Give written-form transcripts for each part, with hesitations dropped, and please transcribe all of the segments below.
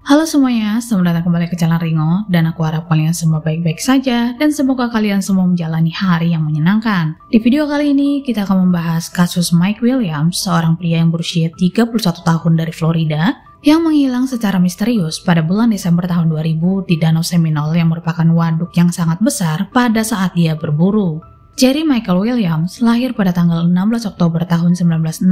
Halo semuanya, selamat datang kembali ke Jalan Ringo, dan aku harap kalian semua baik-baik saja dan semoga kalian semua menjalani hari yang menyenangkan. Di video kali ini kita akan membahas kasus Mike Williams, seorang pria yang berusia 31 tahun dari Florida yang menghilang secara misterius pada bulan Desember tahun 2000 di Danau Seminole yang merupakan waduk yang sangat besar pada saat dia berburu. Jerry Michael Williams lahir pada tanggal 16 Oktober tahun 1969.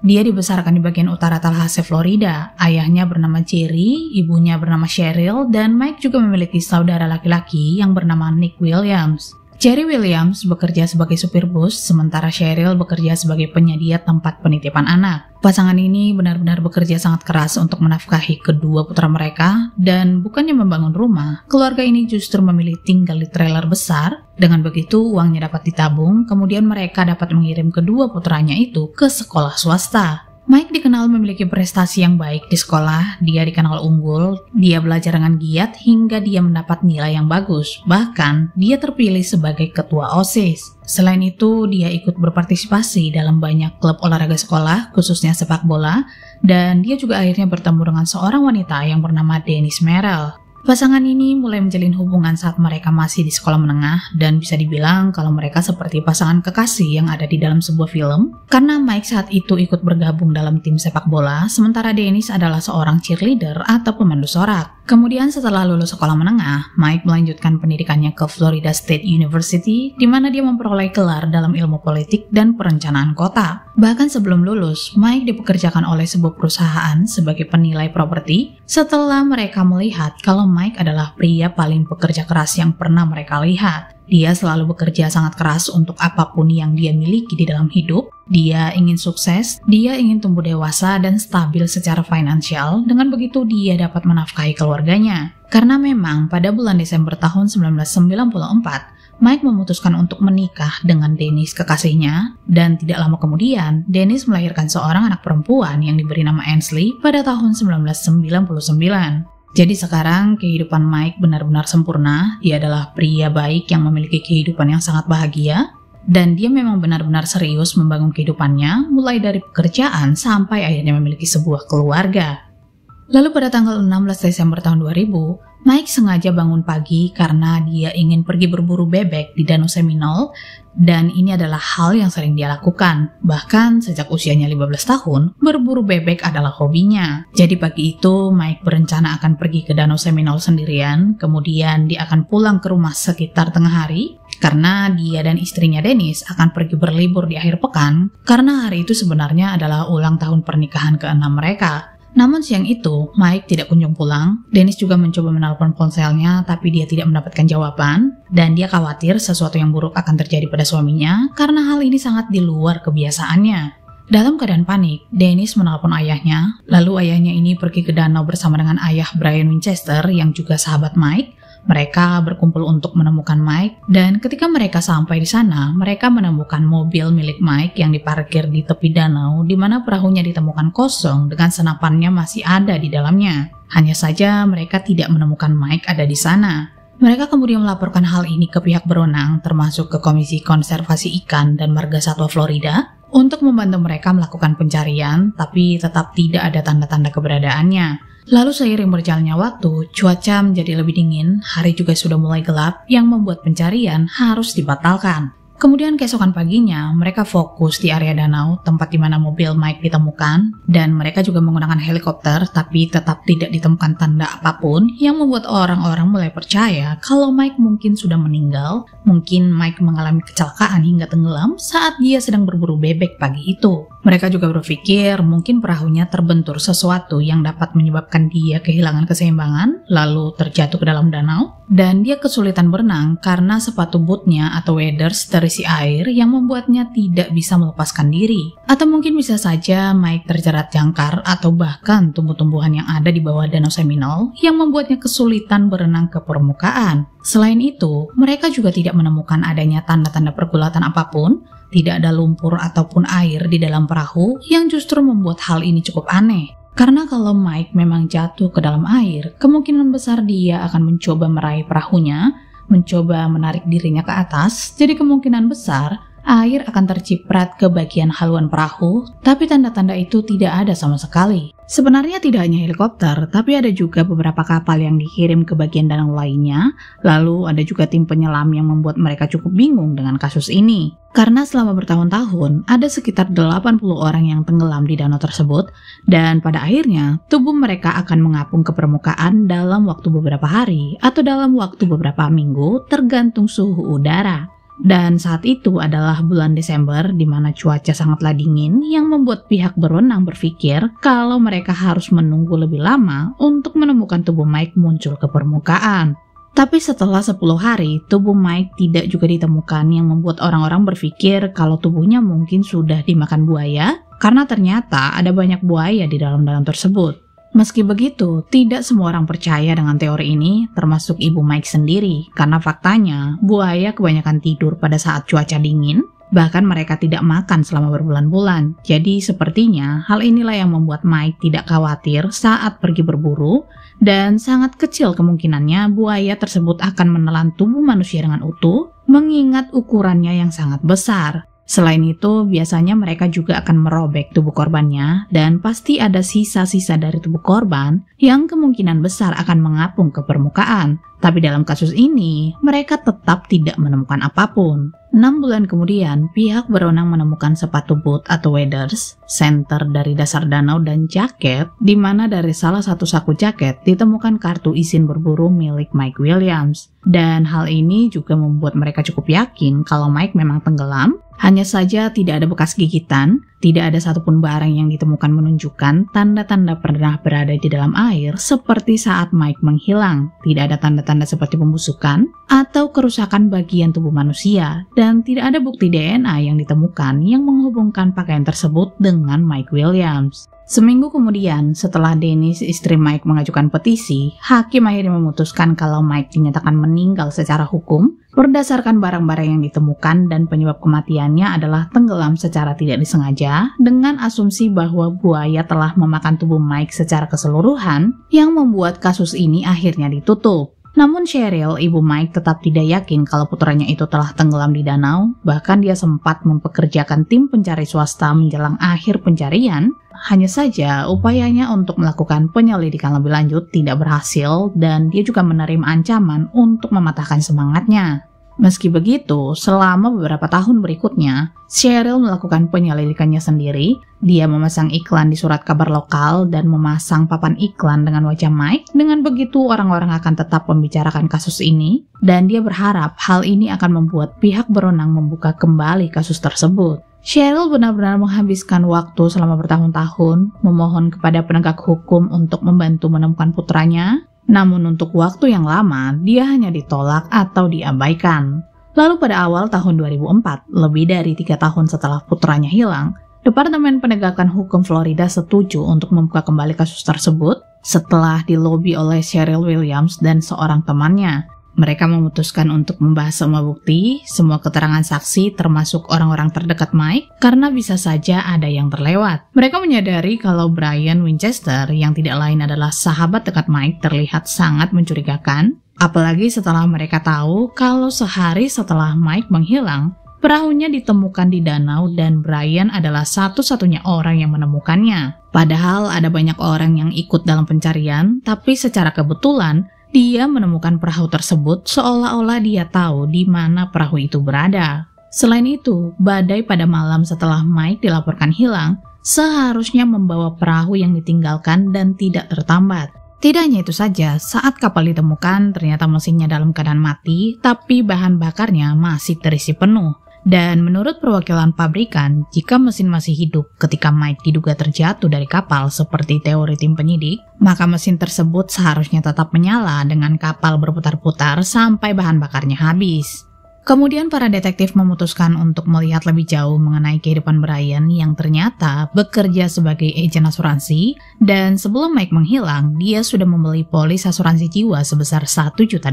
Dia dibesarkan di bagian utara Tallahassee, Florida. Ayahnya bernama Jerry, ibunya bernama Cheryl, dan Mike juga memiliki saudara laki-laki yang bernama Nick Williams. Jerry Williams bekerja sebagai supir bus, sementara Cheryl bekerja sebagai penyedia tempat penitipan anak. Pasangan ini benar-benar bekerja sangat keras untuk menafkahi kedua putra mereka, dan bukannya membangun rumah, keluarga ini justru memilih tinggal di trailer besar. Dengan begitu, uangnya dapat ditabung, kemudian mereka dapat mengirim kedua putranya itu ke sekolah swasta. Mike dikenal memiliki prestasi yang baik di sekolah, dia dikenal unggul, dia belajar dengan giat hingga dia mendapat nilai yang bagus, bahkan dia terpilih sebagai ketua OSIS. Selain itu, dia ikut berpartisipasi dalam banyak klub olahraga sekolah, khususnya sepak bola, dan dia juga akhirnya bertemu dengan seorang wanita yang bernama Denise Merrill. Pasangan ini mulai menjalin hubungan saat mereka masih di sekolah menengah, dan bisa dibilang kalau mereka seperti pasangan kekasih yang ada di dalam sebuah film, karena Mike saat itu ikut bergabung dalam tim sepak bola, sementara Denise adalah seorang cheerleader atau pemandu sorak. Kemudian setelah lulus sekolah menengah, Mike melanjutkan pendidikannya ke Florida State University, di mana dia memperoleh gelar dalam ilmu politik dan perencanaan kota. Bahkan sebelum lulus, Mike dipekerjakan oleh sebuah perusahaan sebagai penilai properti setelah mereka melihat kalau Mike adalah pria paling pekerja keras yang pernah mereka lihat. Dia selalu bekerja sangat keras untuk apapun yang dia miliki di dalam hidup. Dia ingin sukses, dia ingin tumbuh dewasa dan stabil secara finansial. Dengan begitu dia dapat menafkahi keluarganya. Karena memang pada bulan Desember tahun 1994, Mike memutuskan untuk menikah dengan Denise kekasihnya, dan tidak lama kemudian, Denise melahirkan seorang anak perempuan yang diberi nama Ainsley pada tahun 1999. Jadi sekarang kehidupan Mike benar-benar sempurna. Dia adalah pria baik yang memiliki kehidupan yang sangat bahagia, dan dia memang benar-benar serius membangun kehidupannya, mulai dari pekerjaan sampai akhirnya memiliki sebuah keluarga. Lalu pada tanggal 16 Desember tahun 2000, Mike sengaja bangun pagi karena dia ingin pergi berburu bebek di Danau Seminole, dan ini adalah hal yang sering dia lakukan. Bahkan sejak usianya 15 tahun, berburu bebek adalah hobinya. Jadi pagi itu Mike berencana akan pergi ke Danau Seminole sendirian, kemudian dia akan pulang ke rumah sekitar tengah hari, karena dia dan istrinya Denise akan pergi berlibur di akhir pekan, karena hari itu sebenarnya adalah ulang tahun pernikahan ke-6 mereka. Namun siang itu, Mike tidak kunjung pulang. Denise juga mencoba menelpon ponselnya, tapi dia tidak mendapatkan jawaban, dan dia khawatir sesuatu yang buruk akan terjadi pada suaminya karena hal ini sangat di luar kebiasaannya. Dalam keadaan panik, Denise menelpon ayahnya, lalu ayahnya ini pergi ke danau bersama dengan ayah Brian Winchester yang juga sahabat Mike. Mereka berkumpul untuk menemukan Mike, dan ketika mereka sampai di sana, mereka menemukan mobil milik Mike yang diparkir di tepi danau, di mana perahunya ditemukan kosong dengan senapannya masih ada di dalamnya. Hanya saja mereka tidak menemukan Mike ada di sana. Mereka kemudian melaporkan hal ini ke pihak berwenang, termasuk ke Komisi Konservasi Ikan dan Marga Satwa Florida, untuk membantu mereka melakukan pencarian, tapi tetap tidak ada tanda-tanda keberadaannya. Lalu seiring berjalannya waktu, cuaca menjadi lebih dingin, hari juga sudah mulai gelap, yang membuat pencarian harus dibatalkan. Kemudian keesokan paginya, mereka fokus di area danau, tempat di mana mobil Mike ditemukan, dan mereka juga menggunakan helikopter, tapi tetap tidak ditemukan tanda apapun yang membuat orang-orang mulai percaya kalau Mike mungkin sudah meninggal. Mungkin Mike mengalami kecelakaan hingga tenggelam saat dia sedang berburu bebek pagi itu. Mereka juga berpikir mungkin perahunya terbentur sesuatu yang dapat menyebabkan dia kehilangan keseimbangan, lalu terjatuh ke dalam danau, dan dia kesulitan berenang karena sepatu bootnya atau waders terisi air yang membuatnya tidak bisa melepaskan diri. Atau mungkin bisa saja Mike terjerat jangkar atau bahkan tumbuh-tumbuhan yang ada di bawah Danau Seminole yang membuatnya kesulitan berenang ke permukaan. Selain itu, mereka juga tidak menemukan adanya tanda-tanda pergulatan apapun. Tidak ada lumpur ataupun air di dalam perahu, yang justru membuat hal ini cukup aneh. Karena kalau Mike memang jatuh ke dalam air, kemungkinan besar dia akan mencoba meraih perahunya, mencoba menarik dirinya ke atas, jadi kemungkinan besar air akan terciprat ke bagian haluan perahu, tapi tanda-tanda itu tidak ada sama sekali. Sebenarnya tidak hanya helikopter, tapi ada juga beberapa kapal yang dikirim ke bagian danau lainnya, lalu ada juga tim penyelam yang membuat mereka cukup bingung dengan kasus ini. Karena selama bertahun-tahun, ada sekitar 80 orang yang tenggelam di danau tersebut, dan pada akhirnya, tubuh mereka akan mengapung ke permukaan dalam waktu beberapa hari, atau dalam waktu beberapa minggu, tergantung suhu udara. Dan saat itu adalah bulan Desember di mana cuaca sangatlah dingin yang membuat pihak berwenang berpikir kalau mereka harus menunggu lebih lama untuk menemukan tubuh Mike muncul ke permukaan. Tapi setelah 10 hari, tubuh Mike tidak juga ditemukan yang membuat orang-orang berpikir kalau tubuhnya mungkin sudah dimakan buaya karena ternyata ada banyak buaya di dalam danau tersebut. Meski begitu, tidak semua orang percaya dengan teori ini, termasuk ibu Mike sendiri, karena faktanya buaya kebanyakan tidur pada saat cuaca dingin, bahkan mereka tidak makan selama berbulan-bulan. Jadi sepertinya hal inilah yang membuat Mike tidak khawatir saat pergi berburu, dan sangat kecil kemungkinannya buaya tersebut akan menelan tubuh manusia dengan utuh, mengingat ukurannya yang sangat besar. Selain itu, biasanya mereka juga akan merobek tubuh korbannya dan pasti ada sisa-sisa dari tubuh korban yang kemungkinan besar akan mengapung ke permukaan. Tapi dalam kasus ini, mereka tetap tidak menemukan apapun. 6 bulan kemudian, pihak berwenang menemukan sepatu boot atau waders, senter dari dasar danau dan jaket, di mana dari salah satu saku jaket ditemukan kartu izin berburu milik Mike Williams. Dan hal ini juga membuat mereka cukup yakin kalau Mike memang tenggelam, hanya saja tidak ada bekas gigitan, tidak ada satupun barang yang ditemukan menunjukkan tanda-tanda pernah berada di dalam air seperti saat Mike menghilang, tidak ada tanda-tanda seperti pembusukan atau kerusakan bagian tubuh manusia, dan tidak ada bukti DNA yang ditemukan yang menghubungkan pakaian tersebut dengan Mike Williams. Seminggu kemudian, setelah Dennis, istri Mike, mengajukan petisi, hakim akhirnya memutuskan kalau Mike dinyatakan meninggal secara hukum berdasarkan barang-barang yang ditemukan dan penyebab kematiannya adalah tenggelam secara tidak disengaja dengan asumsi bahwa buaya telah memakan tubuh Mike secara keseluruhan yang membuat kasus ini akhirnya ditutup. Namun Cheryl, ibu Mike, tetap tidak yakin kalau putranya itu telah tenggelam di danau, bahkan dia sempat mempekerjakan tim pencari swasta menjelang akhir pencarian. Hanya saja upayanya untuk melakukan penyelidikan lebih lanjut tidak berhasil dan dia juga menerima ancaman untuk mematahkan semangatnya. Meski begitu, selama beberapa tahun berikutnya, Cheryl melakukan penyelidikannya sendiri. Dia memasang iklan di surat kabar lokal dan memasang papan iklan dengan wajah Mike. Dengan begitu, orang-orang akan tetap membicarakan kasus ini, dan dia berharap hal ini akan membuat pihak berwenang membuka kembali kasus tersebut. Cheryl benar-benar menghabiskan waktu selama bertahun-tahun memohon kepada penegak hukum untuk membantu menemukan putranya. Namun untuk waktu yang lama, dia hanya ditolak atau diabaikan. Lalu pada awal tahun 2004, lebih dari 3 tahun setelah putranya hilang, Departemen Penegakan Hukum Florida setuju untuk membuka kembali kasus tersebut setelah dilobi oleh Cheryl Williams dan seorang temannya. Mereka memutuskan untuk membahas semua bukti, semua keterangan saksi termasuk orang-orang terdekat Mike karena bisa saja ada yang terlewat. Mereka menyadari kalau Brian Winchester yang tidak lain adalah sahabat dekat Mike terlihat sangat mencurigakan, apalagi setelah mereka tahu kalau sehari setelah Mike menghilang, perahunya ditemukan di danau dan Brian adalah satu-satunya orang yang menemukannya. Padahal ada banyak orang yang ikut dalam pencarian, tapi secara kebetulan dia menemukan perahu tersebut seolah-olah dia tahu di mana perahu itu berada. Selain itu, badai pada malam setelah Mike dilaporkan hilang seharusnya membawa perahu yang ditinggalkan dan tidak tertambat. Tidak hanya itu saja, saat kapal ditemukan ternyata mesinnya dalam keadaan mati, tapi bahan bakarnya masih terisi penuh. Dan menurut perwakilan pabrikan, jika mesin masih hidup ketika Mike diduga terjatuh dari kapal seperti teori tim penyidik, maka mesin tersebut seharusnya tetap menyala dengan kapal berputar-putar sampai bahan bakarnya habis. Kemudian para detektif memutuskan untuk melihat lebih jauh mengenai kehidupan Brian yang ternyata bekerja sebagai agen asuransi, dan sebelum Mike menghilang, dia sudah membeli polis asuransi jiwa sebesar $1 juta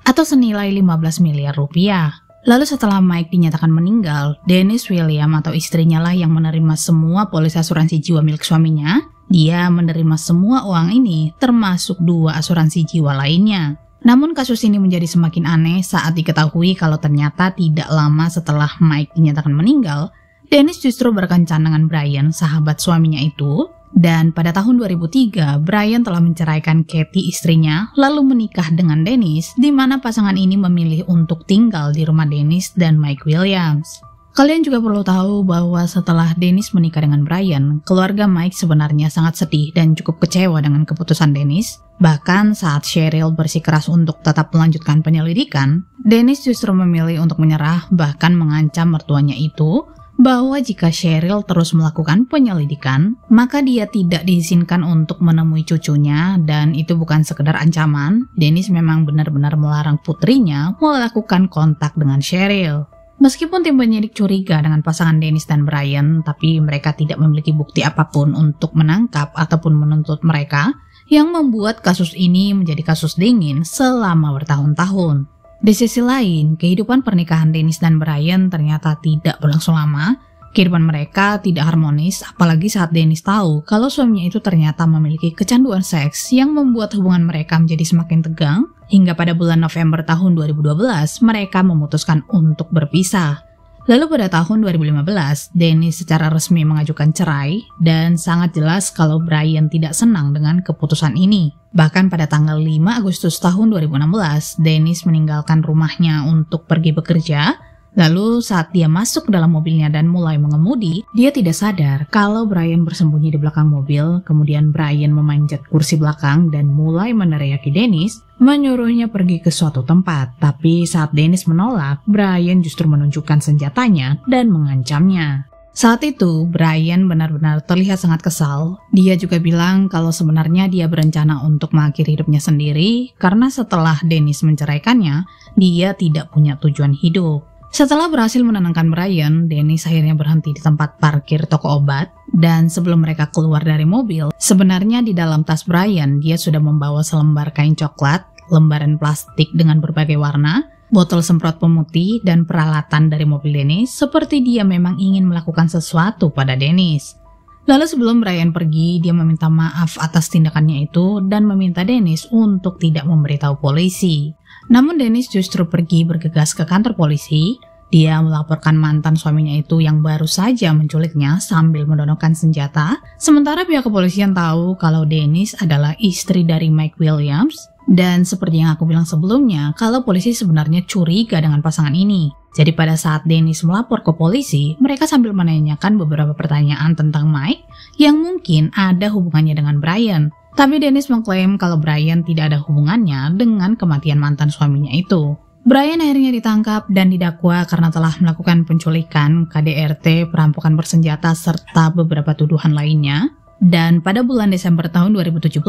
atau senilai 15 miliar rupiah. Lalu setelah Mike dinyatakan meninggal, Dennis William atau istrinya lah yang menerima semua polis asuransi jiwa milik suaminya. Dia menerima semua uang ini termasuk 2 asuransi jiwa lainnya. Namun kasus ini menjadi semakin aneh saat diketahui kalau ternyata tidak lama setelah Mike dinyatakan meninggal, Dennis justru berkencan dengan Brian, sahabat suaminya itu, dan pada tahun 2003, Brian telah menceraikan Kathy istrinya, lalu menikah dengan Dennis, di mana pasangan ini memilih untuk tinggal di rumah Dennis dan Mike Williams. Kalian juga perlu tahu bahwa setelah Dennis menikah dengan Brian, keluarga Mike sebenarnya sangat sedih dan cukup kecewa dengan keputusan Dennis. Bahkan saat Cheryl bersikeras untuk tetap melanjutkan penyelidikan, Dennis justru memilih untuk menyerah, bahkan mengancam mertuanya itu bahwa jika Cheryl terus melakukan penyelidikan, maka dia tidak diizinkan untuk menemui cucunya, dan itu bukan sekedar ancaman. Dennis memang benar-benar melarang putrinya melakukan kontak dengan Cheryl. Meskipun tim penyidik curiga dengan pasangan Dennis dan Brian, tapi mereka tidak memiliki bukti apapun untuk menangkap ataupun menuntut mereka, yang membuat kasus ini menjadi kasus dingin selama bertahun-tahun. Di sisi lain, kehidupan pernikahan Dennis dan Brian ternyata tidak berlangsung lama. Kehidupan mereka tidak harmonis, apalagi saat Dennis tahu kalau suaminya itu ternyata memiliki kecanduan seks yang membuat hubungan mereka menjadi semakin tegang. Hingga pada bulan November tahun 2012, mereka memutuskan untuk berpisah. Lalu pada tahun 2015, Dennis secara resmi mengajukan cerai dan sangat jelas kalau Brian tidak senang dengan keputusan ini. Bahkan pada tanggal 5 Agustus tahun 2016, Dennis meninggalkan rumahnya untuk pergi bekerja. Lalu saat dia masuk ke dalam mobilnya dan mulai mengemudi, dia tidak sadar kalau Brian bersembunyi di belakang mobil. Kemudian Brian memanjat kursi belakang dan mulai meneriaki Dennis, menyuruhnya pergi ke suatu tempat. Tapi saat Dennis menolak, Brian justru menunjukkan senjatanya dan mengancamnya. Saat itu, Brian benar-benar terlihat sangat kesal. Dia juga bilang kalau sebenarnya dia berencana untuk mengakhiri hidupnya sendiri karena setelah Dennis menceraikannya, dia tidak punya tujuan hidup. Setelah berhasil menenangkan Brian, Dennis akhirnya berhenti di tempat parkir toko obat. Dan sebelum mereka keluar dari mobil, sebenarnya di dalam tas Brian, dia sudah membawa selembar kain coklat, lembaran plastik dengan berbagai warna, botol semprot pemutih, dan peralatan dari mobil Dennis, seperti dia memang ingin melakukan sesuatu pada Dennis. Lalu sebelum Brian pergi, dia meminta maaf atas tindakannya itu dan meminta Dennis untuk tidak memberitahu polisi. Namun Dennis justru pergi bergegas ke kantor polisi. Dia melaporkan mantan suaminya itu yang baru saja menculiknya sambil menodongkan senjata. Sementara pihak kepolisian tahu kalau Dennis adalah istri dari Mike Williams. Dan seperti yang aku bilang sebelumnya, kalau polisi sebenarnya curiga dengan pasangan ini. Jadi pada saat Dennis melapor ke polisi, mereka sambil menanyakan beberapa pertanyaan tentang Mike yang mungkin ada hubungannya dengan Brian. Tapi Dennis mengklaim kalau Brian tidak ada hubungannya dengan kematian mantan suaminya itu. Brian akhirnya ditangkap dan didakwa karena telah melakukan penculikan, KDRT, perampokan bersenjata, serta beberapa tuduhan lainnya. Dan pada bulan Desember tahun 2017,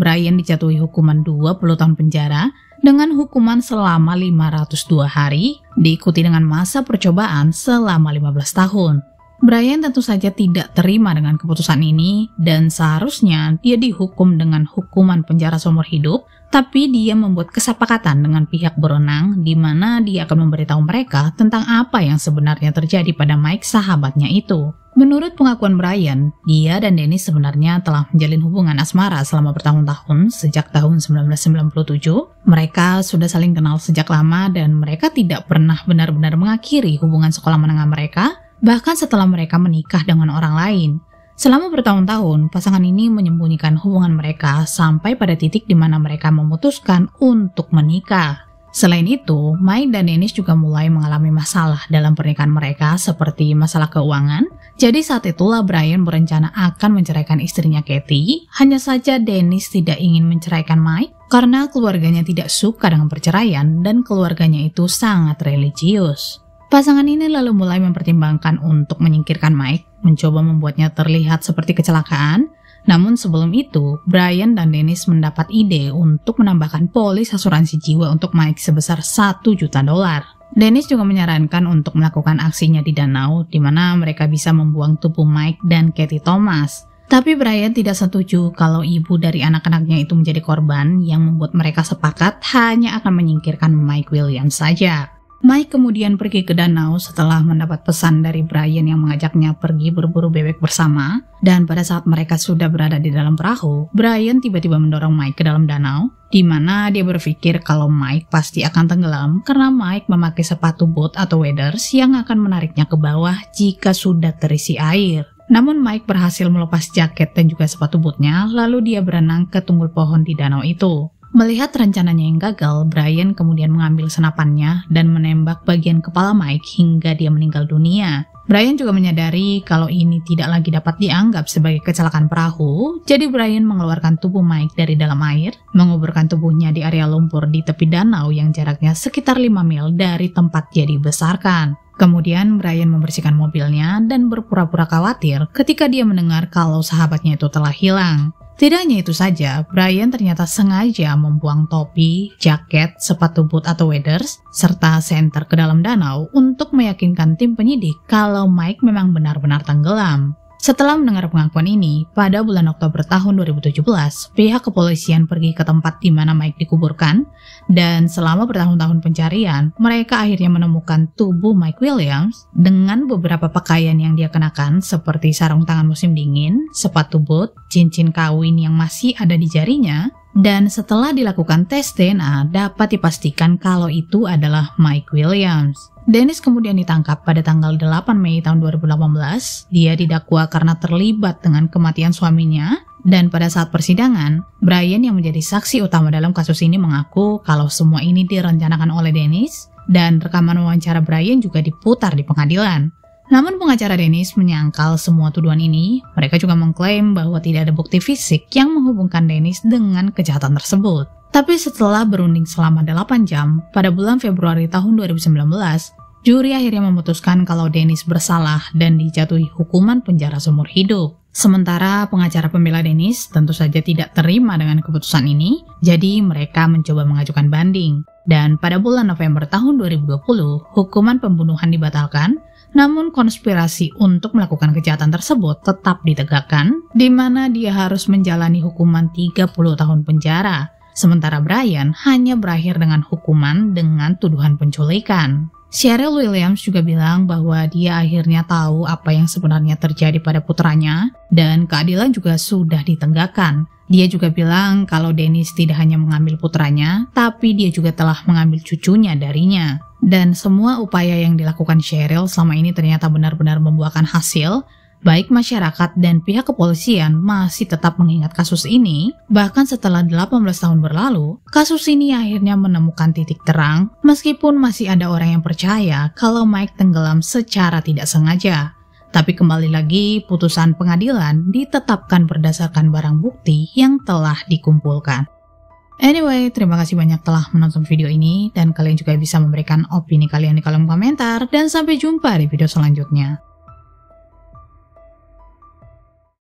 Brian dijatuhi hukuman 20 tahun penjara dengan hukuman selama 502 hari, diikuti dengan masa percobaan selama 15 tahun. Brian tentu saja tidak terima dengan keputusan ini dan seharusnya dia dihukum dengan hukuman penjara seumur hidup, tapi dia membuat kesepakatan dengan pihak berwenang di mana dia akan memberitahu mereka tentang apa yang sebenarnya terjadi pada Mike, sahabatnya itu. Menurut pengakuan Brian, dia dan Dennis sebenarnya telah menjalin hubungan asmara selama bertahun-tahun sejak tahun 1997. Mereka sudah saling kenal sejak lama dan mereka tidak pernah benar-benar mengakhiri hubungan sekolah menengah mereka, bahkan setelah mereka menikah dengan orang lain. Selama bertahun-tahun, pasangan ini menyembunyikan hubungan mereka sampai pada titik di mana mereka memutuskan untuk menikah. Selain itu, Mike dan Dennis juga mulai mengalami masalah dalam pernikahan mereka seperti masalah keuangan. Jadi saat itulah Brian berencana akan menceraikan istrinya Kathy. Hanya saja Dennis tidak ingin menceraikan Mike karena keluarganya tidak suka dengan perceraian dan keluarganya itu sangat religius. Pasangan ini lalu mulai mempertimbangkan untuk menyingkirkan Mike, mencoba membuatnya terlihat seperti kecelakaan. Namun sebelum itu, Brian dan Dennis mendapat ide untuk menambahkan polis asuransi jiwa untuk Mike sebesar $1 juta. Dennis juga menyarankan untuk melakukan aksinya di danau, di mana mereka bisa membuang tubuh Mike dan Kathy Thomas. Tapi Brian tidak setuju kalau ibu dari anak-anaknya itu menjadi korban, yang membuat mereka sepakat hanya akan menyingkirkan Mike Williams saja. Mike kemudian pergi ke danau setelah mendapat pesan dari Brian yang mengajaknya pergi berburu bebek bersama. Dan pada saat mereka sudah berada di dalam perahu, Brian tiba-tiba mendorong Mike ke dalam danau. di mana dia berpikir kalau Mike pasti akan tenggelam karena Mike memakai sepatu boot atau waders yang akan menariknya ke bawah jika sudah terisi air. Namun Mike berhasil melepas jaket dan juga sepatu bootnya, lalu dia berenang ke tunggul pohon di danau itu. Melihat rencananya yang gagal, Brian kemudian mengambil senapannya dan menembak bagian kepala Mike hingga dia meninggal dunia. Brian juga menyadari kalau ini tidak lagi dapat dianggap sebagai kecelakaan perahu, jadi Brian mengeluarkan tubuh Mike dari dalam air, menguburkan tubuhnya di area lumpur di tepi danau yang jaraknya sekitar 5 mil dari tempat dia dibesarkan. Kemudian Brian membersihkan mobilnya dan berpura-pura khawatir ketika dia mendengar kalau sahabatnya itu telah hilang. Tidak hanya itu saja, Brian ternyata sengaja membuang topi, jaket, sepatu boot atau waders, serta senter ke dalam danau untuk meyakinkan tim penyidik kalau Mike memang benar-benar tenggelam. Setelah mendengar pengakuan ini, pada bulan Oktober tahun 2017, pihak kepolisian pergi ke tempat di mana Mike dikuburkan, dan selama bertahun-tahun pencarian, mereka akhirnya menemukan tubuh Mike Williams dengan beberapa pakaian yang dia kenakan seperti sarung tangan musim dingin, sepatu boot, cincin kawin yang masih ada di jarinya, dan setelah dilakukan tes DNA, dapat dipastikan kalau itu adalah Mike Williams. Dennis kemudian ditangkap pada tanggal 8 Mei tahun 2018. Dia didakwa karena terlibat dengan kematian suaminya, dan pada saat persidangan, Brian yang menjadi saksi utama dalam kasus ini mengaku kalau semua ini direncanakan oleh Dennis, dan rekaman wawancara Brian juga diputar di pengadilan. Namun pengacara Dennis menyangkal semua tuduhan ini. Mereka juga mengklaim bahwa tidak ada bukti fisik yang menghubungkan Dennis dengan kejahatan tersebut. Tapi setelah berunding selama 8 jam, pada bulan Februari tahun 2019, juri akhirnya memutuskan kalau Dennis bersalah dan dijatuhi hukuman penjara seumur hidup. Sementara pengacara pembela Dennis tentu saja tidak terima dengan keputusan ini, jadi mereka mencoba mengajukan banding. Dan pada bulan November tahun 2020, hukuman pembunuhan dibatalkan, namun konspirasi untuk melakukan kejahatan tersebut tetap ditegakkan, di mana dia harus menjalani hukuman 30 tahun penjara. Sementara Brian hanya berakhir dengan hukuman dengan tuduhan penculikan. Cheryl Williams juga bilang bahwa dia akhirnya tahu apa yang sebenarnya terjadi pada putranya, dan keadilan juga sudah ditegakkan. Dia juga bilang kalau Dennis tidak hanya mengambil putranya, tapi dia juga telah mengambil cucunya darinya. Dan semua upaya yang dilakukan Cheryl selama ini ternyata benar-benar membuahkan hasil. Baik masyarakat dan pihak kepolisian masih tetap mengingat kasus ini, bahkan setelah 18 tahun berlalu, kasus ini akhirnya menemukan titik terang, meskipun masih ada orang yang percaya kalau Mike tenggelam secara tidak sengaja. Tapi kembali lagi, putusan pengadilan ditetapkan berdasarkan barang bukti yang telah dikumpulkan. Anyway, terima kasih banyak telah menonton video ini, dan kalian juga bisa memberikan opini kalian di kolom komentar, dan sampai jumpa di video selanjutnya.